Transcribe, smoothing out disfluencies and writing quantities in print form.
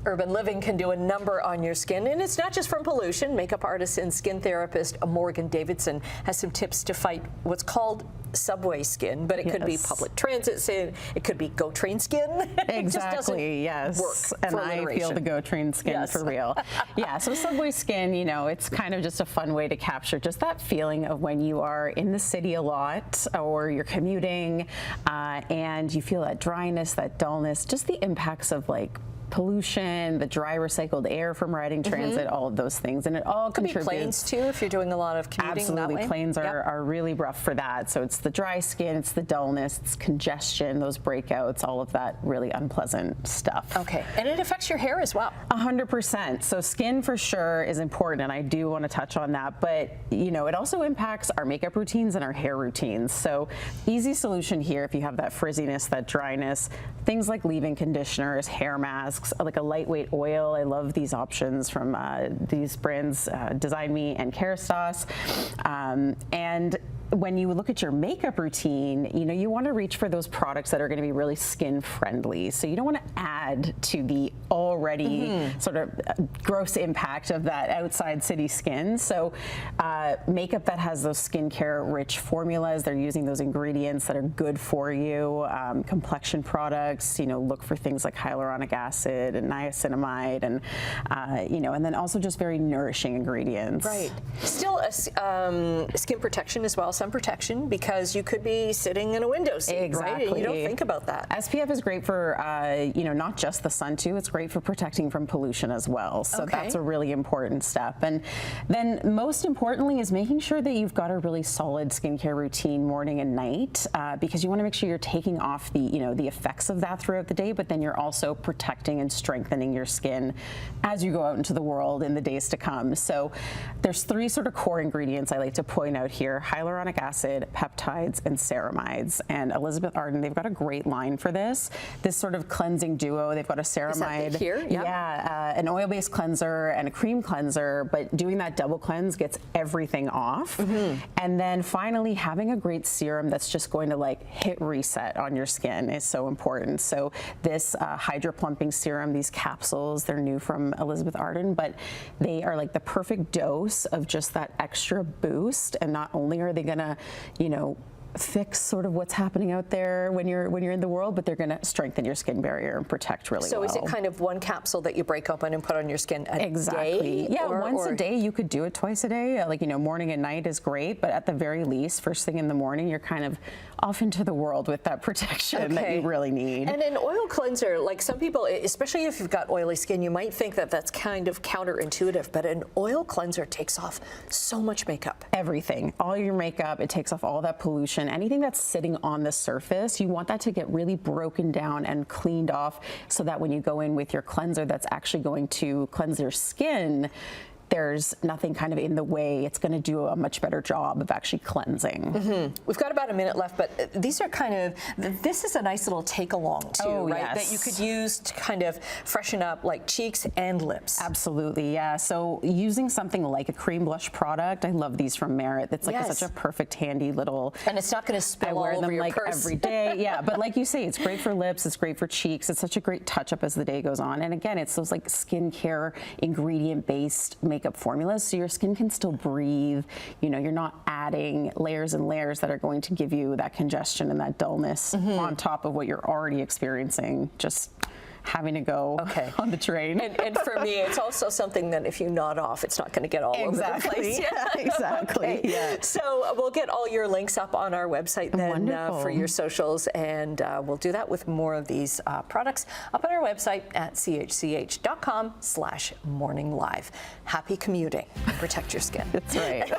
Urban living can do a number on your skin, and it's not just from pollution. Makeup artist and skin therapist Morgan Davidson has some tips to fight what's called subway skin, but it could be public transit skin, it could be GO train skin. Exactly, yes. And I feel the GO train skin for real. Yeah, so subway skin, you know, it's kind of just a fun way to capture just that feeling of when you are in the city a lot or you're commuting and you feel that dryness, that dullness, just the impacts of like pollution, the dry recycled air from riding transit, all of those things, and it all contributes. Could be planes too if you're doing a lot of commuting. Absolutely, that way. Planes are really rough for that. So it's the dry skin, it's the dullness, it's congestion, those breakouts, all of that really unpleasant stuff. Okay, and it affects your hair as well. 100%. So skin for sure is important, and I do want to touch on that. But you know, it also impacts our makeup routines and our hair routines. So easy solution here if you have that frizziness, that dryness, things like leave-in conditioners, hair masks, like a lightweight oil. I love these options from these brands, Design Me and Kerastase. And when you look at your makeup routine, you know, you want to reach for those products that are going to be really skin friendly. So you don't want to add to the already sort of gross impact of that outside city skin. So makeup that has those skincare rich formulas, they're using those ingredients that are good for you. Complexion products, you know, look for things like hyaluronic acid and niacinamide, and you know, and then also just very nourishing ingredients. Right. Still skin protection as well. Sun protection, because you could be sitting in a window seat, right? And you don't think about that. SPF is great for, you know, not just the sun too, it's great for protecting from pollution as well. So that's a really important step. And then most importantly is making sure that you've got a really solid skincare routine morning and night, because you want to make sure you're taking off the, you know, the effects of that throughout the day, but then you're also protecting and strengthening your skin as you go out into the world in the days to come. So there's three sort of core ingredients I like to point out here: hyaluronic acid, peptides, and ceramides. And Elizabeth Arden, they've got a great line for this sort of cleansing duo. They've got a ceramide here, an oil-based cleanser and a cream cleanser, but doing that double cleanse gets everything off. And then finally, having a great serum that's just going to like hit reset on your skin is so important. So this hydro plumping serum, these capsules, they're new from Elizabeth Arden, but they are like the perfect dose of just that extra boost. And not only are they gonna, you know, fix sort of what's happening out there when you're in the world, but they're going to strengthen your skin barrier and protect really well. So is it kind of one capsule that you break open and put on your skin a day? Yeah, once a day. You could do it twice a day. Like, you know, morning and night is great, but at the very least, first thing in the morning, you're kind of off into the world with that protection that you really need. And an oil cleanser, like some people, especially if you've got oily skin, you might think that that's kind of counterintuitive, but an oil cleanser takes off so much makeup. Everything, all your makeup, it takes off all that pollution. Anything that's sitting on the surface, you want that to get really broken down and cleaned off so that when you go in with your cleanser that's actually going to cleanse your skin, there's nothing kind of in the way. It's going to do a much better job of actually cleansing. We've got about a minute left, but these are kind of, this is a nice little take along too, right? That you could use to kind of freshen up like cheeks and lips. Absolutely, yeah. So using something like a cream blush product, I love these from Merit. It's like such a perfect, handy little. And it's not going to spill all over your purse. Every day, yeah. But like you say, it's great for lips. It's great for cheeks. It's such a great touch up as the day goes on. And again, it's those like skincare ingredient-based makeup formulas, so your skin can still breathe. You know, you're not adding layers and layers that are going to give you that congestion and that dullness on top of what you're already experiencing just having to go on the train. And for me, it's also something that if you nod off, it's not going to get all over the place. Yeah, exactly. Yeah. So we'll get all your links up on our website then for your socials, and we'll do that with more of these products up on our website at chch.com/morninglive. Happy commuting. Protect your skin. That's right.